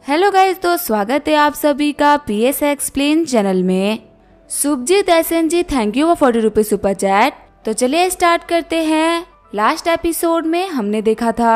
Hello guys, तो स्वागत है आप सभी का PS एक्सप्लेन चैनल में। Subhajit SN ji, thank you for 40 rupees super chat. तो चलिए स्टार्ट करते हैं। लास्ट एपिसोड में हमने देखा था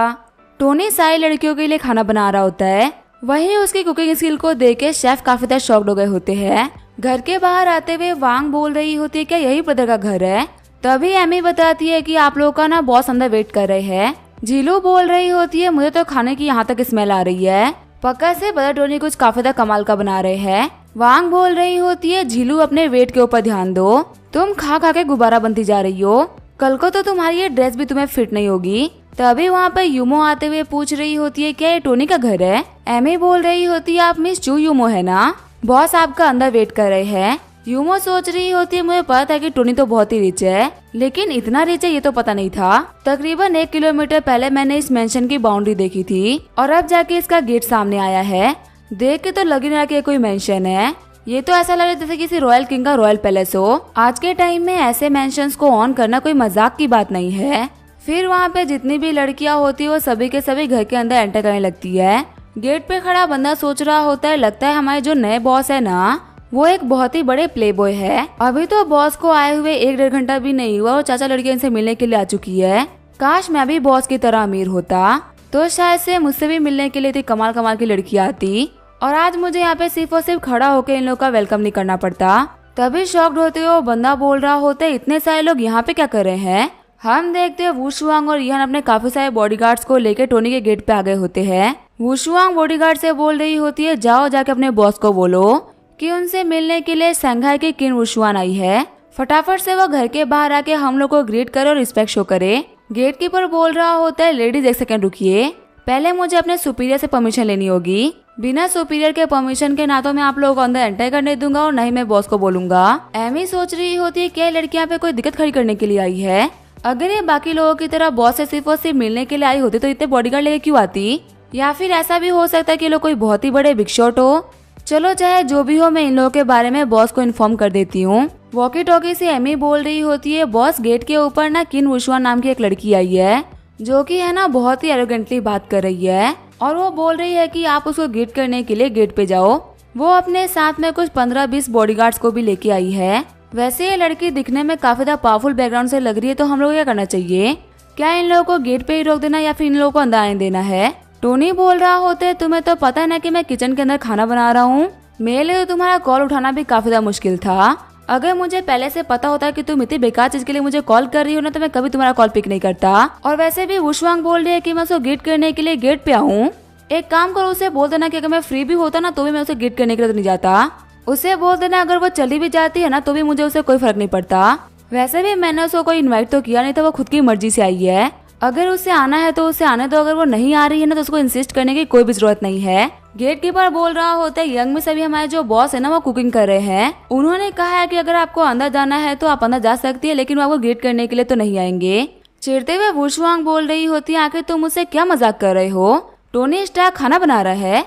टोनी सारी लड़कियों के लिए खाना बना रहा होता है, वहीं उसकी कुकिंग स्किल को देख के शेफ काफी ज्यादा शॉक्ड हो गए होते हैं। घर के बाहर आते हुए वांग बोल रही होती है क्या यही ब्रदर का घर है। तभी एमी बताती है कि आप लोगों का ना बॉस अंदर वेट कर रहे हैं। झीलू बोल रही होती है मुझे तो खाने की यहाँ तक स्मेल आ रही है। पक्का से ब्रदर टोनी कुछ काफी ज्यादा कमाल का बना रहे हैं। वांग बोल रही होती है झीलू अपने वेट के ऊपर ध्यान दो, तुम खा खा के गुब्बारा बनती जा रही हो, कल को तो तुम्हारी ये ड्रेस भी तुम्हें फिट नहीं होगी। तभी वहाँ पे यूमो आते हुए पूछ रही होती है क्या ये टोनी का घर है। एमी बोल रही होती है आप मिस चू यूमो है ना, बॉस आपका अंदर वेट कर रहे हैं। यूमो सोच रही होती है मुझे पता था कि टोनी तो बहुत ही रिच है, लेकिन इतना रिच है ये तो पता नहीं था। तकरीबन 1 किलोमीटर पहले मैंने इस मेंशन की बाउंड्री देखी थी और अब जाके इसका गेट सामने आया है। देख के तो लग नहीं रहा कि कोई मेंशन है, ये तो ऐसा लग रहा है जैसे किसी रॉयल किंग का रॉयल पैलेस हो। आज के टाइम में ऐसे मेंशंस को ऑन करना कोई मजाक की बात नहीं है। फिर वहाँ पे जितनी भी लड़कियाँ होती है वो सभी के सभी घर के अंदर एंटर करने लगती है। गेट पे खड़ा बंदा सोच रहा होता है लगता है हमारे जो नए बॉस है ना वो एक बहुत ही बड़े प्ले बॉय है। अभी तो बॉस को आए हुए 1-1.5 घंटा भी नहीं हुआ और चाचा लड़कियां इनसे मिलने के लिए आ चुकी है। काश मैं भी बॉस की तरह अमीर होता तो शायद से मुझसे भी मिलने के लिए इतनी कमाल कमाल की लड़कियां आती और आज मुझे यहाँ पे सिर्फ और सिर्फ खड़ा होकर इन लोगों का वेलकम नहीं करना पड़ता। तभी शॉक्ड होते हुए बंदा बोल रहा होता है इतने सारे लोग यहाँ पे क्या कर रहे हैं। हम देखते हैं वुशुआंग और यहान अपने काफी सारे बॉडीगार्ड्स को लेकर टोनी के गेट पे आ गए होते हैं। वुशुआंग बॉडीगार्ड से बोल रही होती है जाओ जाके अपने बॉस को बोलो कि उनसे मिलने के लिए संघाई की किन वुशुआन आई है। फटाफट से वो घर के बाहर आके हम लोग को ग्रीट करे और रिस्पेक्ट शो करे। गेट कीपर बोल रहा होता है लेडीज 1 सेकंड रुकिए, पहले मुझे अपने सुपीरियर से परमिशन लेनी होगी। बिना सुपीरियर के परमिशन के ना तो मैं आप लोगों को अंदर एंटर करने दूंगा और न ही मैं बॉस को बोलूंगा। एमी सोच रही होती है क्या लड़की यहाँ पे कोई दिक्कत खड़ी करने के लिए आई है। अगर ये बाकी लोगों की तरह बॉस से सिर्फ और सिर्फ मिलने के लिए आई होती तो इतने बॉडीगार्ड लेके क्यों आती। या फिर ऐसा भी हो सकता है कि लोग कोई बहुत ही बड़े बिग शॉट हो। चलो चाहे जो भी हो मैं इन लोगों के बारे में बॉस को इन्फॉर्म कर देती हूँ। वॉकी टॉकी से एमी बोल रही होती है बॉस गेट के ऊपर ना किन वुशुआन नाम की एक लड़की आई है जो कि है ना बहुत ही एरोगेंटली बात कर रही है और वो बोल रही है कि आप उसको गेट करने के लिए गेट पे जाओ। वो अपने साथ में कुछ 15-20 बॉडीगार्ड्स को भी लेके आई है। वैसे ये लड़की दिखने में काफी ज्यादा पावरफुल बैकग्राउंड से लग रही है, तो हम लोग क्या करना चाहिए, क्या इन लोगों को गेट पे ही रोक देना या फिर इन लोगों को अंदर आने देना है। टोनी बोल रहा होता है तुम्हें तो पता है ना कि मैं किचन के अंदर खाना बना रहा हूँ, मेरे लिए तो तुम्हारा कॉल उठाना भी काफी ज्यादा मुश्किल था। अगर मुझे पहले से पता होता कि तुम इतनी बेकार चीज के लिए मुझे कॉल कर रही हो ना तो मैं कभी तुम्हारा कॉल पिक नहीं करता। और वैसे भी वुशुआंग बोल रही है कि मैं उसको गेट करने के लिए गेट पे आऊँ। एक काम करो, उसे बोल देना कि अगर मैं फ्री भी होता ना तो भी मैं उसे गेट करने के लिए तो नहीं जाता। उसे बोल देना अगर वो चली भी जाती है ना तो भी मुझे उसे कोई फर्क नहीं पड़ता। वैसे भी मैंने उसको कोई इन्वाइट तो किया नहीं था, वो खुद की मर्जी से आई है। अगर उसे आना है तो उसे आने दो, अगर वो नहीं आ रही है ना तो उसको इंसिस्ट करने की कोई भी जरूरत नहीं है। गेट कीपर बोल रहा होता है यंग में सभी हमारे जो बॉस है ना वो कुकिंग कर रहे हैं। उन्होंने कहा है कि अगर आपको अंदर जाना है तो आप अंदर जा सकती है, लेकिन वो आपको गेट करने के लिए तो नहीं आएंगे। चिढ़ते हुए वुशुआंग बोल रही होती है आखिर तुम मुझसे क्या मजाक कर रहे हो, टोनी स्टार्क खाना बना रहा है।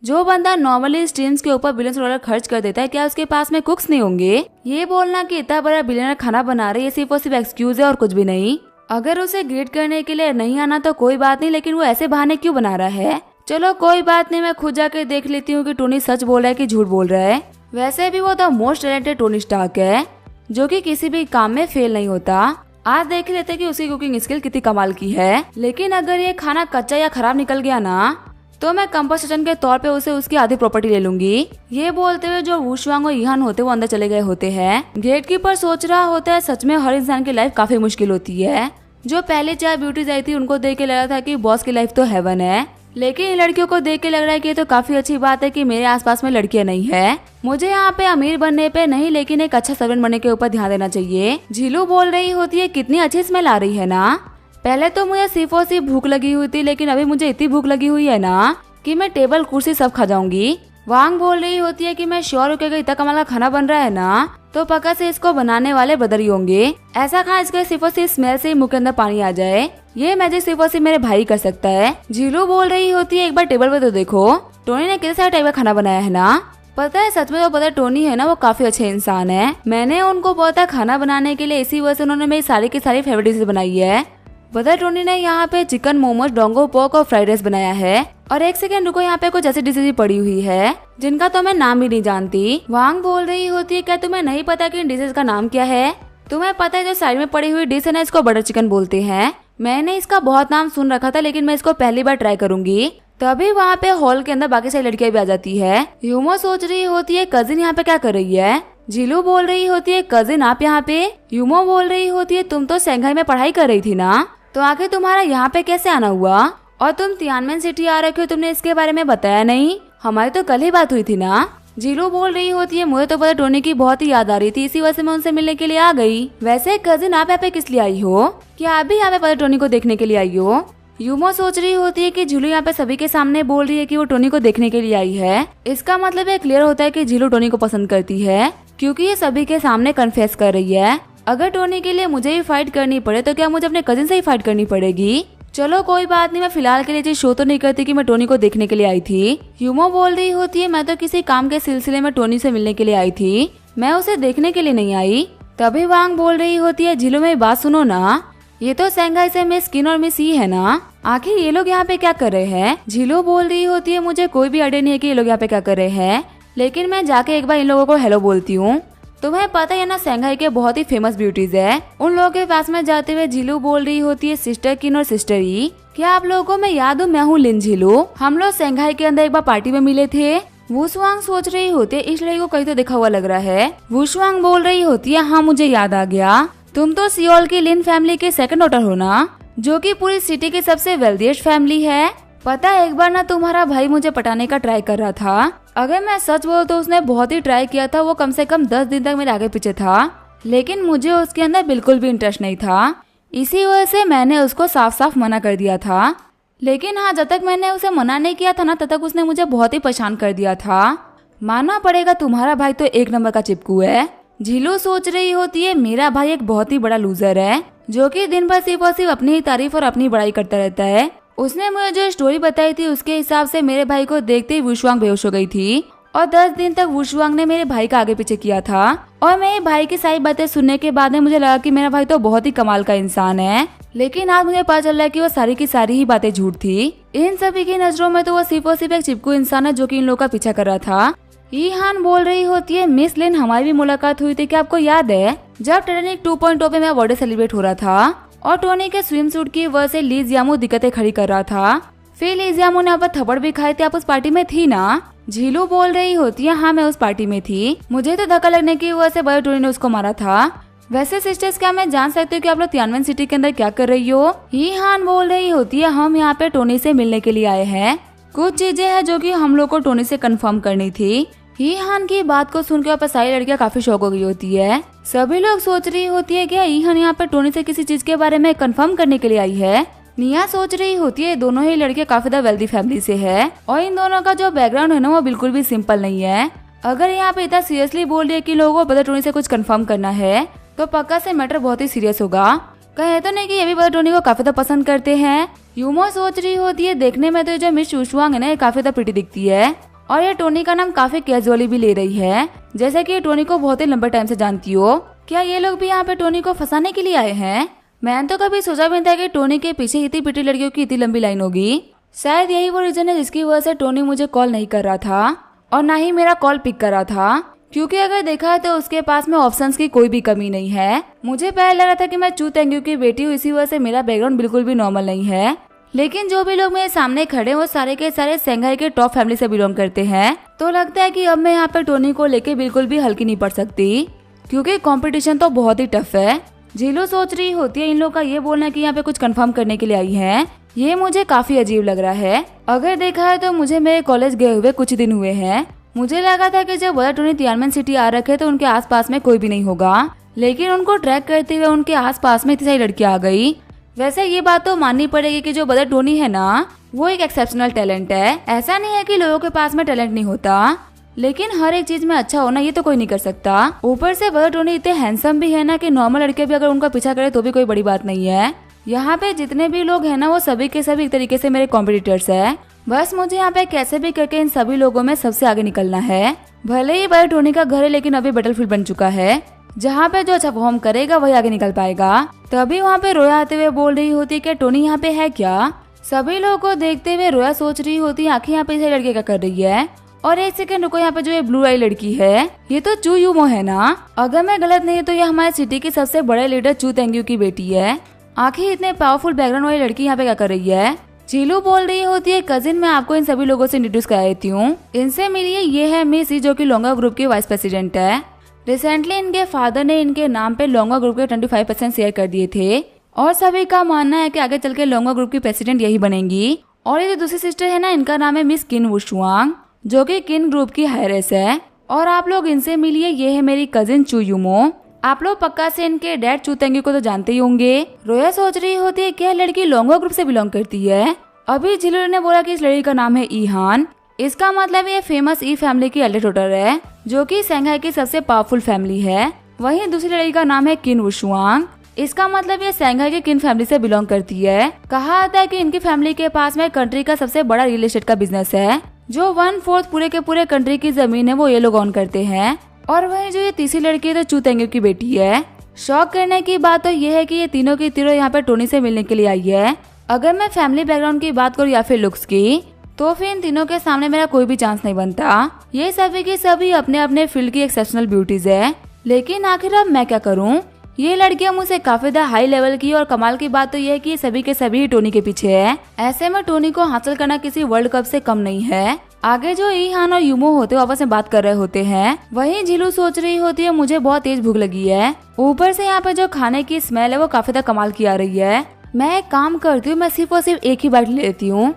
जो बंदा नॉर्मली स्ट्रीम्स के ऊपर बिलियंस डॉलर खर्च कर देता है क्या उसके पास में कुक्स नहीं होंगे। ये बोलना कि इतना बड़ा बिलियनर खाना बना रही है सिर्फ और सिर्फ एक्सक्यूज है और कुछ भी नहीं। अगर उसे ग्रीट करने के लिए नहीं आना तो कोई बात नहीं, लेकिन वो ऐसे बहाने क्यों बना रहा है। चलो कोई बात नहीं, मैं खुद जाके देख लेती हूँ कि टोनी सच बोल रहा है कि झूठ बोल रहा है। वैसे भी वो the most talented Tony Stark है जो कि किसी भी काम में फेल नहीं होता। आज देख लेते कि उसकी कुकिंग स्किल कितनी कमाल की है। लेकिन अगर ये खाना कच्चा या खराब निकल गया ना तो मैं कंपनसेशन के तौर पे उसे उसकी आधी प्रॉपर्टी ले लूंगी। ये बोलते हुए जो वुशुआंग और यहान होते वो अंदर चले गए होते हैं। गेट कीपर सोच रहा होता है सच में हर इंसान की लाइफ काफी मुश्किल होती है। जो पहले 4 ब्यूटीज आई थी उनको देख के लग रहा था कि बॉस की लाइफ तो हेवन है, लेकिन इन लड़कियों को देख के लग रहा है कि ये तो काफी अच्छी बात है कि मेरे आसपास में लड़कियां नहीं है। मुझे यहाँ पे अमीर बनने पे नहीं लेकिन एक अच्छा सर्वेंट बनने के ऊपर ध्यान देना चाहिए। झीलू बोल रही होती है कितनी अच्छी स्मेल आ रही है ना, पहले तो मुझे सिर्फ और सिर्फ भूख लगी हुई थी, लेकिन अभी मुझे इतनी भूख लगी हुई है ना कि मैं टेबल कुर्सी सब खा जाऊंगी। वांग बोल रही होती है कि मैं श्योर हूँ कि अगर इतना कमाल का खाना बन रहा है ना तो पक्का से इसको बनाने वाले ब्रदर ही होंगे। ऐसा खाना इसके सिर्फ और सिर्फ स्मेल से ही मुंह के अंदर पानी आ जाए, ये मैजिक सिर्फ और सिर्फ मेरे भाई कर सकता है। झीलू बोल रही होती है एक बार टेबल पे तो देखो, टोनी ने कितने सारे टाइप का खाना बनाया है ना। पता है सच में तो पता टोनी है ना वो काफी अच्छे इंसान है। मैंने उनको बहुत खाना बनाने के लिए, इसी वजह से उन्होंने मेरी सारी की सारी फेवरेट डिशेस बनाई है। बदर टोनी ने यहाँ पे चिकन, मोमोज, डोंगो पोक और फ्राइड राइस बनाया है। और एक सेकंड रुको, यहाँ पे कुछ ऐसी डिशेज पड़ी हुई है जिनका तो मैं नाम भी नहीं जानती। वांग बोल रही होती है, क्या तुम्हें नहीं पता कि इन डिशेज का नाम क्या है? तुम्हें पता है जो साइड में पड़ी हुई डिश है ना, इसको बटर चिकन बोलते हैं। मैंने इसका बहुत नाम सुन रखा था, लेकिन मैं इसको पहली बार ट्राई करूंगी। तभी वहाँ पे हॉल के अंदर बाकी सारी लड़कियां भी आ जाती है। यूमो सोच रही होती है कजिन यहाँ पे क्या कर रही है। जिलू बोल रही होती है कजिन आप यहाँ पे। यूमो बोल रही होती है तुम तो शंघाई में पढ़ाई कर रही थी ना, तो आखिर तुम्हारा यहाँ पे कैसे आना हुआ? और तुम तियानमेन सिटी आ रखे हो, तुमने इसके बारे में बताया नहीं? हमारी तो कल ही बात हुई थी ना। जीलू बोल रही होती है मुझे तो पता टोनी की बहुत ही याद आ रही थी, इसी वजह से मैं उनसे मिलने के लिए आ गई। वैसे कजिन आप यहाँ पे किस लिए आई हो? क्या आप भी यहाँ पे पता टोनी को देखने के लिए आई हो? यूमो सोच रही होती है कि जीलू यहाँ पे सभी के सामने बोल रही है कि वो टोनी को देखने के लिए आई है। इसका मतलब ये क्लियर होता है कि जीलू टोनी को पसंद करती है, क्योंकि ये सभी के सामने कन्फेस कर रही है। अगर टोनी के लिए मुझे ही फाइट करनी पड़े तो क्या मुझे अपने कजिन से ही फाइट करनी पड़ेगी? चलो कोई बात नहीं, मैं फिलहाल के लिए शो तो नहीं करती कि मैं टोनी को देखने के लिए आई थी। यूमो बोल रही होती है मैं तो किसी काम के सिलसिले में टोनी से मिलने के लिए आई थी, मैं उसे देखने के लिए नहीं आई। तभी वांग बोल रही होती है जिलू मेरी बात सुनो ना, ये तो शंघाई से मिस किन और मिस ई है ना, आखिर ये लोग यहाँ पे क्या कर रहे हैं? जिलू बोल रही होती है मुझे कोई भी आइडिया नहीं है कि ये लोग यहाँ पे क्या कर रहे हैं, लेकिन मैं जाके एक बार इन लोगों को हेलो बोलती हूँ। तुम्हें पता है ना शंघाई के बहुत ही फेमस ब्यूटीज है। उन लोगों के पास में जाते हुए जिलू बोल रही होती है सिस्टर किन और सिस्टर ई, क्या आप लोगों को मैं याद हूँ? मैं हूँ लिन जिलू, हम लोग शंघाई के अंदर एक बार पार्टी में मिले थे। वुशवांग सोच रही होती है इस लड़की को कहीं तो देखा हुआ लग रहा है। वुशवांग बोल रही होती है हाँ मुझे याद आ गया, तुम तो सियोल की लिन फैमिली के सेकंड डॉटर हो ना, जो कि पूरी सिटी की सबसे वेल्दीएस्ट फैमिली है। पता है एक बार ना तुम्हारा भाई मुझे पटाने का ट्राई कर रहा था, अगर मैं सच बोल तो उसने बहुत ही ट्राई किया था, वो कम से कम 10 दिन तक मेरे आगे पीछे था, लेकिन मुझे उसके अंदर बिल्कुल भी इंटरेस्ट नहीं था, इसी वजह से मैंने उसको साफ साफ मना कर दिया था। लेकिन हाँ जब तक मैंने उसे मना नहीं किया था ना तब तक उसने मुझे बहुत ही परेशान कर दिया था। मानना पड़ेगा तुम्हारा भाई तो एक नंबर का चिपकू है। झीलू सोच रही होती है मेरा भाई एक बहुत ही बड़ा लूजर है, जो कि दिन भर सिर्फ और सिर्फ अपनी ही तारीफ और अपनी बड़ाई करता रहता है। उसने मुझे जो स्टोरी बताई थी उसके हिसाब से मेरे भाई को देखते ही वुशवांग बेहोश हो गई थी और 10 दिन तक वुशवांग ने मेरे भाई का आगे पीछे किया था। और मेरे भाई की सारी बातें सुनने के बाद में मुझे लगा कि मेरा भाई तो बहुत ही कमाल का इंसान है, लेकिन आज मुझे पता चल रहा है कि वो सारी की सारी ही बातें झूठ थी। इन सभी की नजरों में तो वो सिर्फ और सिर्फ एक चिपकू इंसान है जो कि इन लोगों का पीछा कर रहा था। ईहान बोल रही होती है मिस लिन हमारी भी मुलाकात हुई थी, क्या आपको याद है जब टाइटैनिक 2.0 पे मेरा बर्थडे सेलिब्रेट हो रहा था और टोनी के स्विम सूट की वजह से ली जियामू दिक्कतें खड़ी कर रहा था, फिर ली जियामू ने आप थप्पड़ भी खाए थे, आप उस पार्टी में थी ना? झीलू बोल रही होती है हाँ मैं उस पार्टी में थी, मुझे तो धक्का लगने की वजह से बड़े टोनी ने उसको मारा था। वैसे सिस्टर्स क्या मैं जान सकती हूँ कि आप लोग तियानमेन सिटी के अंदर क्या कर रही हो? ईहान बोल रही होती है हम यहाँ पे टोनी से मिलने के लिए आए हैं, कुछ चीजें हैं जो कि हम लोग को टोनी से कंफर्म करनी थी। ईहान की बात को सुनकर यहाँ पर सारी लड़कियां काफी शौक हो गई होती है। सभी लोग सोच रही होती है क्या ईहान यहाँ पे टोनी से किसी चीज के बारे में कंफर्म करने के लिए आई है। निया सोच रही होती है दोनों ही लड़के काफी ज्यादा वेल्दी फैमिली से है और इन दोनों का जो बैकग्राउंड है ना वो बिल्कुल भी सिंपल नहीं है। अगर यहाँ पे इतना सीरियसली बोल रही है कि लोगों को बदर टोनी से कुछ कंफर्म करना है तो पक्का से मैटर बहुत ही सीरियस होगा। कहे तो नहीं कि ये भी बदर टोनी को काफी ज्यादा पसंद करते हैं। यूमो सोच रही होती है देखने में तो जो मिस वुशवांग है ना काफी ज्यादा प्रिटी दिखती है और ये टोनी का नाम काफी कैजुअली भी ले रही है, जैसे कि ये टोनी को बहुत ही लंबे टाइम से जानती हो। क्या ये लोग भी यहाँ पे टोनी को फंसाने के लिए आए हैं? मैंने तो कभी सोचा भी नहीं था कि टोनी के पीछे इतनी पिटी लड़कियों की इतनी लंबी लाइन होगी। शायद यही वो रीजन है जिसकी वजह से टोनी मुझे कॉल नहीं कर रहा था और ना ही मेरा कॉल पिक कर रहा था, क्योंकि अगर देखा है तो उसके पास में ऑप्शंस की कोई भी कमी नहीं है। मुझे पहले लग रहा था कि मैं चू तेंगू की बेटी हूँ, इसी वजह से मेरा बैकग्राउंड बिल्कुल भी नॉर्मल नहीं है, लेकिन जो भी लोग मेरे सामने खड़े वो सारे के सारे शंघाई के टॉप फैमिली से बिलोंग करते हैं, तो लगता है कि अब मैं यहाँ पे टोनी को लेके बिल्कुल भी हल्की नहीं पड़ सकती, क्योंकि कंपटीशन तो बहुत ही टफ है। झीलू सोच रही होती है इन लोग का ये बोलना कि यहाँ पे कुछ कंफर्म करने के लिए आई है, ये मुझे काफी अजीब लग रहा है। अगर देखा है तो मुझे मेरे कॉलेज गए हुए कुछ दिन हुए हैं, मुझे लगा था कि जब बदर टोनी तियानमेन सिटी आ रखे तो उनके आसपास में कोई भी नहीं होगा, लेकिन उनको ट्रैक करते हुए उनके आसपास में इतनी सारी लड़कियां आ गई। वैसे ये बात तो माननी पड़ेगी कि जो बदर टोनी है ना वो एक एक्सेप्शनल टैलेंट है। ऐसा नहीं है कि लोगों के पास में टैलेंट नहीं होता, लेकिन हर एक चीज में अच्छा होना ये तो कोई नहीं कर सकता। ऊपर से बदर टोनी इतने हैंडसम भी है ना कि नॉर्मल लड़के भी अगर उनका पीछा करे तो भी कोई बड़ी बात नहीं है। यहाँ पे जितने भी लोग हैं ना वो सभी के सभी एक तरीके से मेरे कॉम्पिटिटर्स है, बस मुझे यहाँ पे कैसे भी करके इन सभी लोगों में सबसे आगे निकलना है। भले ही बदर टोनी का घर है लेकिन अभी बैटलफील्ड बन चुका है। जहाँ पे जो अच्छा परफॉर्म करेगा वही आगे निकल पाएगा। तभी वहाँ पे रोया आते हुए बोल रही होती है कि टोनी यहाँ पे है क्या। सभी लोगों को देखते हुए रोया सोच रही होती है आखिर यहाँ पे इस लड़के क्या कर रही है। और एक सेकंड रुको, यहाँ पे जो ये ब्लू आई लड़की है ये तो चू यूमो है ना। अगर मैं गलत नहीं तो ये हमारे सिटी की सबसे बड़े लीडर चू तेंग्यू की बेटी है। आखिर इतने पावरफुल बैकग्राउंड वाली लड़की यहाँ पे क्या कर रही है। जीलू बोल रही होती है कजिन मैं आपको इन सभी लोगों से इंट्रोड्यूस करा देती हूँ, इनसे मिलिए, ये है मिस ई जो की लोंगा ग्रुप की वाइस प्रेसिडेंट है। रिसेंटली इनके फादर ने इनके नाम पे लोंगा ग्रुप के 25% शेयर कर दिए थे और सभी का मानना है कि आगे चल के लोंगा ग्रुप की प्रेसिडेंट यही बनेंगी। और ये जो दूसरी सिस्टर है ना, इनका नाम है मिस किन वुशुआंग जो कि किन ग्रुप की हायरेस है। और आप लोग इनसे मिलिए, ये है मेरी कजिन चू यूमो। आप लोग पक्का से इनके डैड चू तेंग्यू को तो जानते ही होंगे। रोया सोच रही होती है क्या लड़की लोंगा ग्रुप से बिलोंग करती है। अभी जिलू ने बोला कि इस लड़की का नाम है ईहान, इसका मतलब ये फेमस ई फैमिली की एल्डर डॉटर है जो कि शंघाई की सबसे पावरफुल फैमिली है। वहीं दूसरी लड़की का नाम है किन वुशुआंग, इसका मतलब ये शंघाई की किन फैमिली से बिलोंग करती है। कहा जाता है कि इनकी फैमिली के पास में कंट्री का सबसे बड़ा रियल एस्टेट का बिजनेस है, जो 1/4 पूरे के पूरे कंट्री की जमीन है वो ये लोग ऑन करते हैं। और वहीं जो ये तीसरी लड़की है तो चू तेंग्यू की बेटी है। शौक करने की बात तो ये है कि ये तीनों की तीनों यहाँ पे टोनी से मिलने के लिए आई है। अगर मैं फैमिली बैकग्राउंड की बात करूँ या फिर लुक्स की, तो फिर इन तीनों के सामने मेरा कोई भी चांस नहीं बनता। ये सभी की सभी अपने अपने फील्ड की एक्सेप्शनल ब्यूटीज है। लेकिन आखिर अब मैं क्या करूँ, ये लड़कियां मुझसे काफी ज्यादा हाई लेवल की। और कमाल की बात तो ये है कि सभी के सभी टोनी के पीछे है। ऐसे में टोनी को हासिल करना किसी वर्ल्ड कप से कम नहीं है। आगे जो ईहान और यूमो होते हैं आपस में बात कर रहे होते हैं। वहीं झीलू सोच रही होती है मुझे बहुत तेज भूख लगी है, ऊपर से यहाँ पे जो खाने की स्मेल है वो काफी ज्यादा कमाल की आ रही है। मैं एक काम करती हूँ, मैं सिर्फ और सिर्फ एक ही बाइट लेती हूँ,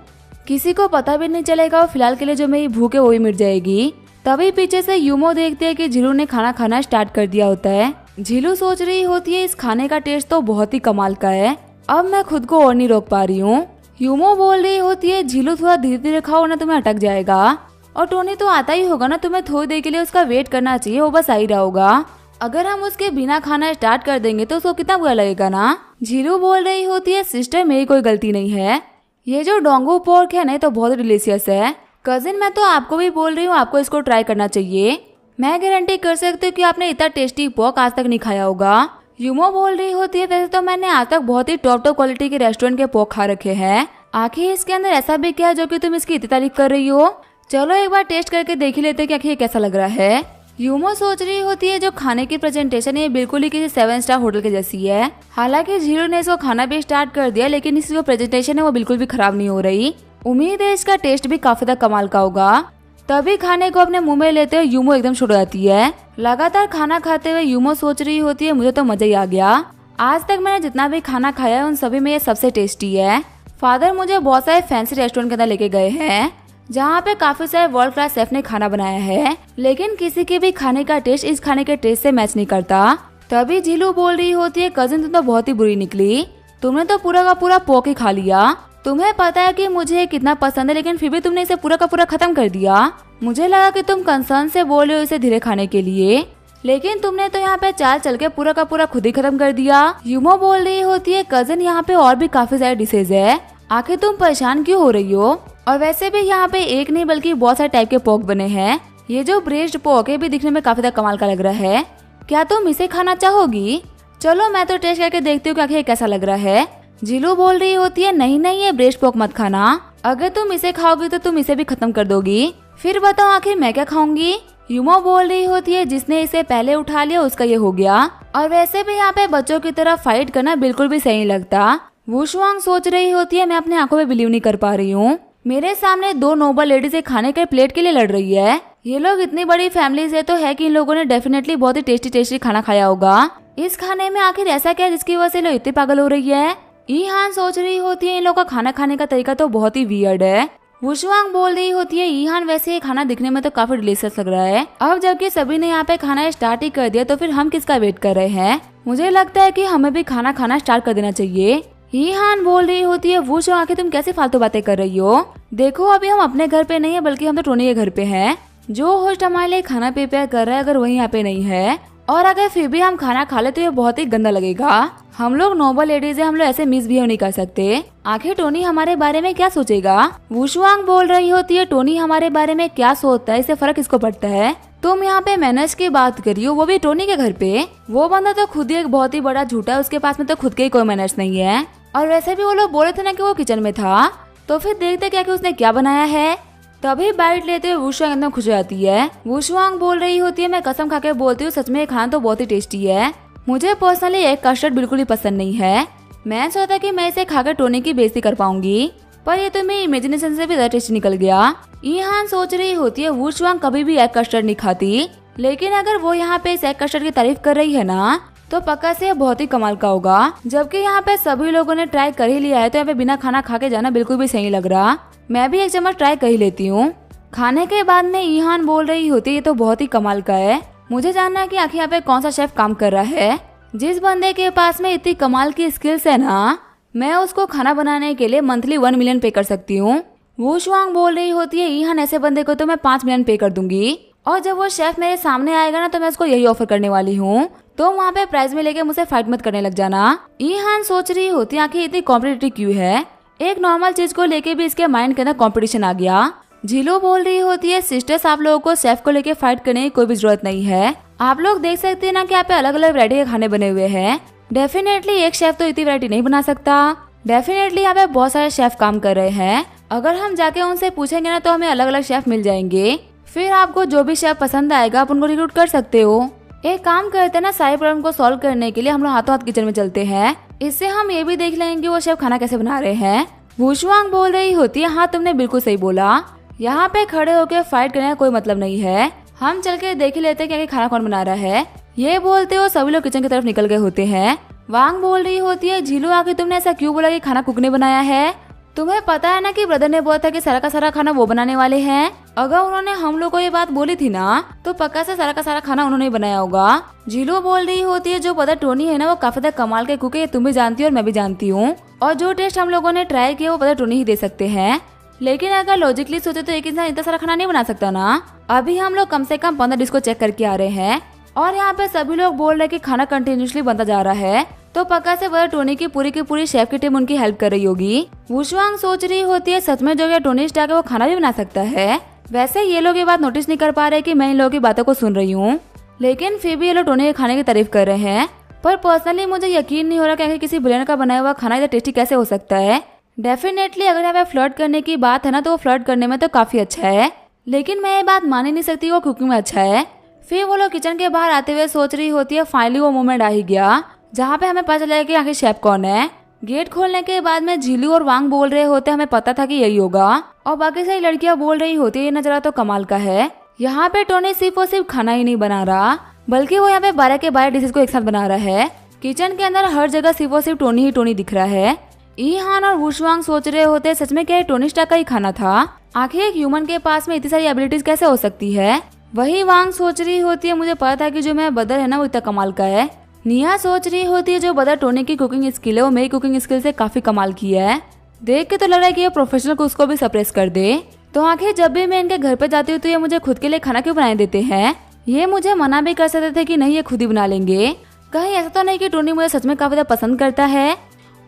किसी को पता भी नहीं चलेगा और फिलहाल के लिए जो मेरी भूख है वो भी मिट जाएगी। तभी पीछे से यूमो देखते है कि झीलू ने खाना खाना स्टार्ट कर दिया होता है। झीलू सोच रही होती है इस खाने का टेस्ट तो बहुत ही कमाल का है, अब मैं खुद को और नहीं रोक पा रही हूँ। यूमो बोल रही होती है झीलू थोड़ा धीरे धीरे खाओ ना तुम्हें अटक जाएगा। और टोनी तो आता ही होगा ना, तुम्हें थोड़ी देर के लिए उसका वेट करना चाहिए, वो बस आ ही रहा होगा। अगर हम उसके बिना खाना स्टार्ट कर देंगे तो उसको कितना बुरा लगेगा ना। झीलू बोल रही होती है सिस्टर मेरी कोई गलती नहीं है, ये जो डोंगू पोर्क है ना तो बहुत डिलीशियस है। कजिन मैं तो आपको भी बोल रही हूँ आपको इसको ट्राई करना चाहिए, मैं गारंटी कर सकती हूँ कि आपने इतना टेस्टी पोर्क आज तक नहीं खाया होगा। यूमो बोल रही होती है वैसे तो मैंने आज तक बहुत ही टॉप क्वालिटी के रेस्टोरेंट के पोर्क खा रखे हैं, आखिर इसके अंदर ऐसा भी क्या है जो कि तुम इसकी इतनी तारीफ कर रही हो। चलो एक बार टेस्ट करके देख ही लेते कि आखिर कैसा लग रहा है। यूमो सोच रही होती है जो खाने की प्रेजेंटेशन है बिल्कुल ही किसी 7 स्टार होटल के जैसी है। हालांकि झीलू ने इसको खाना भी स्टार्ट कर दिया लेकिन इसकी जो प्रेजेंटेशन है वो बिल्कुल भी खराब नहीं हो रही। उम्मीद है इसका टेस्ट भी काफी ज्यादा कमाल का होगा। तभी खाने को अपने मुंह में लेते हुए यूमो एकदम शुरू हो जाती है। लगातार खाना खाते हुए यूमो सोच रही होती है मुझे तो मजा ही आ गया, आज तक मैंने जितना भी खाना खाया है उन सभी में ये सबसे टेस्टी है। फादर मुझे बहुत सारे फैंसी रेस्टोरेंट के अंदर लेके गए हैं जहाँ पे काफी सारे वर्ल्ड क्लास शेफ ने खाना बनाया है, लेकिन किसी के भी खाने का टेस्ट इस खाने के टेस्ट से मैच नहीं करता। तभी झीलू बोल रही होती है कजिन तुम तो बहुत ही बुरी निकली, तुमने तो पूरा का पूरा पोक ही खा लिया। तुम्हें पता है कि मुझे कितना पसंद है लेकिन फिर भी तुमने इसे पूरा का पूरा खत्म कर दिया। मुझे लगा कि तुम कंसर्न से बोल रहे हो इसे धीरे खाने के लिए, लेकिन तुमने तो यहाँ पे चाल चल के पूरा का पूरा खुद ही खत्म कर दिया। यूमो बोल रही होती है कजिन यहाँ पे और भी काफी सारे डिशेज है, आखिर तुम परेशान क्यों हो रही हो। और वैसे भी यहाँ पे एक नहीं बल्कि बहुत सारे टाइप के पोक बने हैं। ये जो ब्रेस्ड पोक है भी दिखने में काफी ज्यादा कमाल का लग रहा है, क्या तुम इसे खाना चाहोगी। चलो मैं तो टेस्ट करके देखती हूँ कि कैसा लग रहा है। झीलू बोल रही होती है नहीं नहीं ये ब्रेस्ड पोक मत खाना, अगर तुम इसे खाओगी तो तुम इसे भी खत्म कर दोगी, फिर बताओ आखिर मैं क्या खाऊंगी। यूमो बोल रही होती है जिसने इसे पहले उठा लिया उसका ये हो गया। और वैसे भी यहाँ पे बच्चों की तरह फाइट करना बिल्कुल भी सही लगता। वुशुआंग सोच रही होती है मैं अपने आंखों में बिलीव नहीं कर पा रही हूँ, मेरे सामने 2 नोबल लेडीज एक खाने के प्लेट के लिए लड़ रही है। ये लोग इतनी बड़ी फैमिली से तो है कि इन लोगों ने डेफिनेटली बहुत ही टेस्टी खाना खाया होगा। इस खाने में आखिर ऐसा क्या है जिसकी वजह से लोग इतने पागल हो रही है। ईहान सोच रही होती है इन लोगों का खाना खाने का तरीका तो बहुत ही वियर्ड है। वुशुआंग बोल रही होती है ईहान वैसे ये खाना दिखने में तो काफी डिलीशियस लग रहा है, अब जबकि सभी ने यहाँ पे खाना स्टार्ट ही कर दिया तो फिर हम किसका वेट कर रहे हैं। मुझे लगता है कि हमें भी खाना खाना स्टार्ट कर देना चाहिए। ईहान बोल रही होती है वुशुआंग आखिर तुम कैसे फालतू बातें कर रही हो, देखो अभी हम अपने घर पे नहीं है बल्कि हम तो टोनी के घर पे हैं। जो होस्ट हमारे लिए खाना प्रिपेयर कर रहा है अगर वही यहाँ पे नहीं है और अगर फिर भी हम खाना खा ले तो ये बहुत ही गंदा लगेगा। हम लोग नोबल लेडीज है, हम लोग ऐसे मिसबिहेव नहीं कर सकते। आखिर टोनी हमारे बारे में क्या सोचेगा। वुशुआंग बोल रही होती है टोनी हमारे बारे में क्या सोचता है इससे फर्क किसको पड़ता है। तुम यहाँ पे मैनेज की बात करी हो, वो भी टोनी के घर पे। वो बंदा तो खुद ही एक बहुत ही बड़ा झूठा है, उसके पास में तो खुद के ही कोई मैनेज नहीं है। और वैसे भी वो लोग बोले थे ना कि वो किचन में था, तो फिर देखते क्या कि उसने क्या बनाया है। तभी बाइट लेते हुए वुशुआंग एकदम खुश हो जाती है। वुशुआंग बोल रही होती है, मैं कसम खा के बोलती हूँ, सच में ये खाना तो बहुत ही टेस्टी है। मुझे पर्सनली एग कस्टर्ड बिल्कुल ही पसंद नहीं है। मैं सोचा कि मैं इसे खाकर टोनी की बेइज्जती कर पाऊंगी, पर ये तो मेरी इमेजिनेशन से भी ज्यादा टेस्टी निकल गया। ईहान सोच रही होती है वुशुआंग कभी भी एग कस्टर्ड नहीं खाती, लेकिन अगर वो यहाँ पे इस एग कस्टर्ड की तारीफ कर रही है ना, तो पक्का से बहुत ही कमाल का होगा। जबकि यहाँ पे सभी लोगों ने ट्राई कर ही लिया है, तो यहाँ पे बिना खाना खा के जाना बिल्कुल भी सही लग रहा। मैं भी एक चम्मच ट्राई कर ही लेती हूँ। खाने के बाद में ईहान बोल रही होती है, ये तो बहुत ही कमाल का है। मुझे जानना है कि आखिर यहाँ पे कौन सा शेफ काम कर रहा है। जिस बंदे के पास में इतनी कमाल की स्किल्स है ना, मैं उसको खाना बनाने के लिए मंथली 1 मिलियन पे कर सकती हूँ। वुशुआंग बोल रही होती है, ईहान ऐसे बंदे को तो मैं 5 मिलियन पे कर दूंगी, और जब वो शेफ मेरे सामने आएगा ना, तो मैं उसको यही ऑफर करने वाली हूँ। तो वहाँ पे प्राइज में लेके मुझसे फाइट मत करने लग जाना। ईहान सोच रही होती है, आखिर इतनी कॉम्पिटिटिव क्यों है। एक नॉर्मल चीज को लेके भी इसके माइंड के अंदर कॉम्पिटिशन आ गया। झीलो बोल रही होती है, सिस्टर्स आप लोगों को शेफ को लेके फाइट करने की कोई भी जरूरत नहीं है। आप लोग देख सकते हैं ना कि यहाँ पे अलग अलग वैरायटी के खाने बने हुए हैं। डेफिनेटली एक शेफ तो इतनी वैरायटी नहीं बना सकता। डेफिनेटली यहाँ पे बहुत सारे शेफ काम कर रहे हैं। अगर हम जाके उनसे पूछेंगे ना, तो हमें अलग अलग शेफ मिल जाएंगे। फिर आपको जो भी शेफ पसंद आएगा आप उनको रिक्रूट कर सकते हो। एक काम करते हैं ना, सारे प्रॉब्लम को सॉल्व करने के लिए हम लोग हाथों हाथ किचन में चलते हैं। इससे हम ये भी देख लेंगे वो शेफ खाना कैसे बना रहे हैं। वुशुआंग बोल रही होती है, हाँ तुमने बिल्कुल सही बोला, यहाँ पे खड़े होकर फाइट करने का कोई मतलब नहीं है। हम चल के देख ही लेते हैं कि खाना कौन बना रहा है। ये बोलते हो सभी लोग किचन की तरफ निकल गए होते हैं। वांग बोल रही होती है, झीलू आके तुमने ऐसा क्यों बोला कि खाना कुक ने बनाया है। तुम्हें पता है ना कि ब्रदर ने बोला था कि सारा का सारा खाना वो बनाने वाले हैं। अगर उन्होंने हम लोग को ये बात बोली थी ना, तो पक्का से सारा का सारा खाना उन्होंने बनाया होगा। झीलू बोल रही होती है, जो ब्रदर टोनी है ना, वो काफी ज्यादा कमाल के कुक है, तुम भी जानती हो और मैं भी जानती हूँ। और जो टेस्ट हम लोगों ने ट्राई किया वो ब्रदर टोनी ही दे सकते हैं। लेकिन अगर लॉजिकली सोचे तो एक इंसान इतना सारा खाना नहीं बना सकता ना। अभी हम लोग कम से कम 15 डिश को चेक करके आ रहे हैं, और यहाँ पे सभी लोग बोल रहे हैं कि खाना कंटिन्यूसली बनता जा रहा है। तो पक्का से ब्रदर टोनी की पूरी शेफ की टीम उनकी हेल्प कर रही होगी। वुशुआंग सोच रही होती है, सच में जो ये टोनी स्टार्क है वो खाना भी बना सकता है। वैसे ये लोग ये बात नोटिस नहीं कर पा रहे कि मैं इन लोगों की बातों को सुन रही हूँ, लेकिन फिर भी ये लोग टोनी के खाने की तारीफ कर रहे हैं। पर पर्सनली मुझे यकीन नहीं हो रहा कि किसी बिलियनर का बनाया हुआ खाना इतना टेस्टी कैसे हो सकता है। डेफिनेटली अगर यहाँ पे फ्लर्ट करने की बात है ना, तो वो फ्लर्ट करने में तो काफी अच्छा है, लेकिन मैं ये बात मान ही नहीं सकती वो कुकिंग में अच्छा है। फिर वो लोग किचन के बाहर आते हुए सोच रही होती है, फाइनली वो मोमेंट आ ही गया जहाँ पे हमें पता चलेगा कि आखिर शेफ कौन है। गेट खोलने के बाद में झीलू और वांग बोल रहे होते, हमें पता था कि यही होगा, और बाकी सारी लड़कियां बोल रही होती है, ये नजरा तो कमाल का है। यहाँ पे टोनी सिर्फ और सिर्फ खाना ही नहीं बना रहा, बल्कि वो यहाँ पे 12 के 12 डिशेस को एक साथ बना रहा है। किचन के अंदर हर जगह सिर्फ और सिर्फ टोनी ही टोनी दिख रहा है। ईहान और वुशुआंग सोच रहे होते, सच में क्या ये टोनी स्टार्क का ही खाना था। आखिर एक ह्यूमन के पास में इतनी सारी एबिलिटीज कैसे हो सकती है। वही वांग सोच रही होती है, मुझे पता था कि जो मेरा ब्रदर है ना वो इतना कमाल का है। निया सोच रही होती है, जो ब्रदर टोनी की कुकिंग स्किल है वो मेरी कुकिंग स्किल से काफी कमाल की है। देख के तो लग रहा है कि ये प्रोफेशनल को उसको भी सप्रेस कर दे। तो आखिर जब भी मैं इनके घर पे जाती हूँ तो ये मुझे खुद के लिए खाना क्यों बनाए देते हैं। ये मुझे मना भी कर सकते थे कि नहीं ये खुद ही बना लेंगे। कहीं ऐसा तो नहीं कि टोनी मुझे सच में काफी ज्यादा पसंद करता है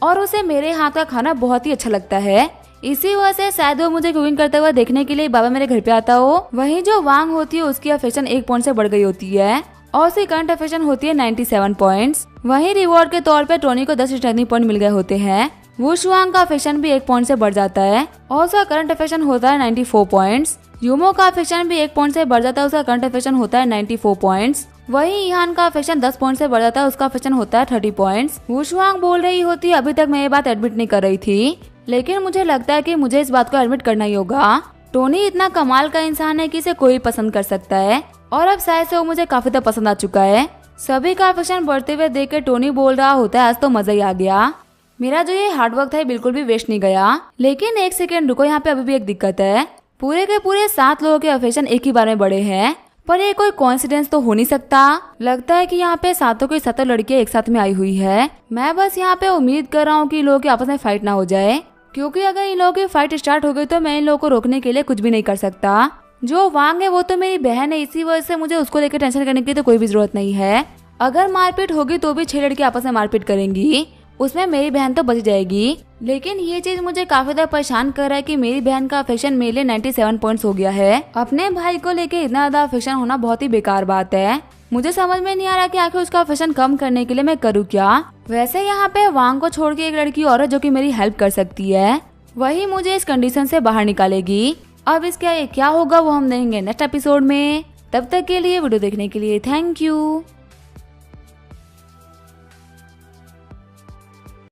और उसे मेरे हाथ का खाना बहुत ही अच्छा लगता है। इसी वजह से शायद वो मुझे कुकिंग करते हुए देखने के लिए बाबा मेरे घर पे आता हो। वहीं जो वांग होती है उसकी अफेक्शन 1 पॉइंट से बढ़ गई होती है और उसकी करंट अफेक्शन होती है 97 पॉइंट्स। वहीं रिवॉर्ड के तौर पे टोनी को 10 रिटर्निंग पॉइंट मिल गए होते हैं। वुशुआंग का अफेक्शन भी 1 पॉइंट से बढ़ जाता है और उसका करंट अफेक्शन होता है 94 पॉइंट्स। यूमो का अफेक्शन भी 1 पॉइंट से बढ़ जाता है, उसका करंट अफेक्शन होता है 94 पॉइंट्स। वहीं ईहान का अफेक्शन 10 पॉइंट से बढ़ जाता है, उसका अफेक्शन होता है 30 पॉइंट्स। वुशुआंग बोल रही होती है, अभी तक मैं ये बात एडमिट नहीं कर रही थी, लेकिन मुझे लगता है कि मुझे इस बात को एडमिट करना ही होगा। टोनी इतना कमाल का इंसान है कि इसे कोई पसंद कर सकता है और अब शायद से वो मुझे काफी ज्यादा पसंद आ चुका है। सभी का अफेक्शन बढ़ते हुए देख के टोनी बोल रहा होता है, आज तो मजा ही आ गया, मेरा जो ये हार्डवर्क था ये बिल्कुल भी वेस्ट नहीं गया। लेकिन एक सेकेंड रुको, यहाँ पे अभी भी एक दिक्कत है। पूरे के पूरे 7 लोगों के अफेक्शन एक ही बार में बढ़े हैं, पर ये कोई कोइंसिडेंस तो हो नहीं सकता। लगता है कि यहाँ पे 7 की 7 लड़कियां एक साथ में आई हुई है। मैं बस यहाँ पे उम्मीद कर रहा हूँ कि इन लोगों की आपस में फाइट ना हो जाए, क्योंकि अगर इन लोगों की फाइट स्टार्ट हो गई तो मैं इन लोगों को रोकने के लिए कुछ भी नहीं कर सकता। जो वांग है वो तो मेरी बहन है, इसी वजह से मुझे उसको लेकर टेंशन करने की तो कोई भी जरूरत नहीं है। अगर मारपीट होगी तो भी 6 लड़की आपस में मारपीट करेंगी उसमें मेरी बहन तो बच जाएगी। लेकिन ये चीज मुझे काफी ज्यादा परेशान कर रहा है कि मेरी बहन का अफेक्शन मेरे लिए 97 पॉइंट्स हो गया है। अपने भाई को लेके इतना ज्यादा अफेक्शन होना बहुत ही बेकार बात है। मुझे समझ में नहीं आ रहा कि आखिर उसका अफेक्शन कम करने के लिए मैं करूँ क्या। वैसे यहाँ पे वांग को छोड़ के एक लड़की और है जो कि मेरी हेल्प कर सकती है, वही मुझे इस कंडीशन से बाहर निकालेगी। अब इसका क्या होगा वो हम देखेंगे नेक्स्ट एपिसोड में। तब तक के लिए वीडियो देखने के लिए थैंक यू।